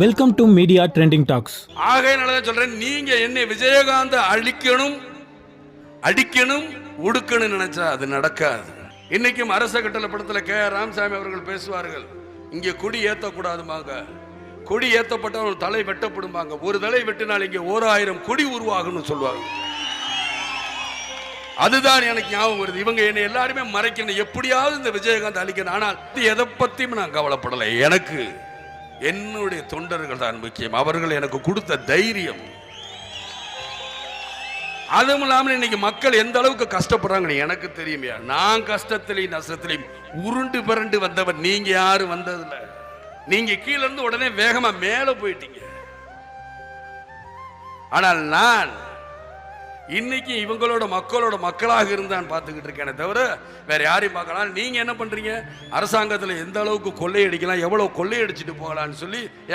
Welcome to media trending talks. ஆகையினாலதான் சொல்றேன், நீங்க என்னை விஜயகாந்த் அடிக்கணும் ஒடுக்கணும் நினைச்சா அது நடக்காது. இன்னைக்கும் அரச கட்டளை படத்துல கே.ஆர். ராமசாமி அவர்கள் பேசுவார்கள், இங்கே கொடி ஏத்தக்கூடாதுமாங்க, கொடி ஏத்தப்பட்ட ஒரு தலை வெட்டப்படுமாங்க, ஒரு தலை வெட்டினால் இங்கே 1000 கொடி உருவாகும் சொல்லுவாங்க. அதுதான் எனக்கு ஞாபகம் வருது. இவங்க என்னை எல்லாருமே மறைக்கணும், எப்படியாவது இந்த விஜயகாந்த் அழிக்கணும். ஆனால் எதை பத்தியும் நான் கவலைப்படலை. எனக்கு என்னுடைய தொண்டர்கள் தான் முக்கியம். அவர்கள் எனக்கு கொடுத்த தைரியம். அதுவும் இல்லாமல் இன்னைக்கு மக்கள் எந்த அளவுக்கு கஷ்டப்படுறாங்க எனக்கு தெரியும். நான் கஷ்டத்திலையும் நஷ்டத்திலையும் உருண்டு பிறண்டு வந்தவன். நீங்க யாரும் வந்ததில்லை. நீங்க கீழே இருந்து உடனே வேகமா மேல போயிட்டீங்க. ஆனால் நான் இன்னைக்கு இவங்களோட மக்களாக இருந்தான் பார்த்துக்கிட்டு இருக்கேனே தவிர வேற யாரையும் பார்க்கலாம். நீங்க என்ன பண்றீங்க? அரசாங்கத்தில் எந்த அளவுக்கு கொள்ளையடிக்கலாம், எவ்வளவு கொள்ளையடிச்சிட்டு போகலான்னு சொல்லி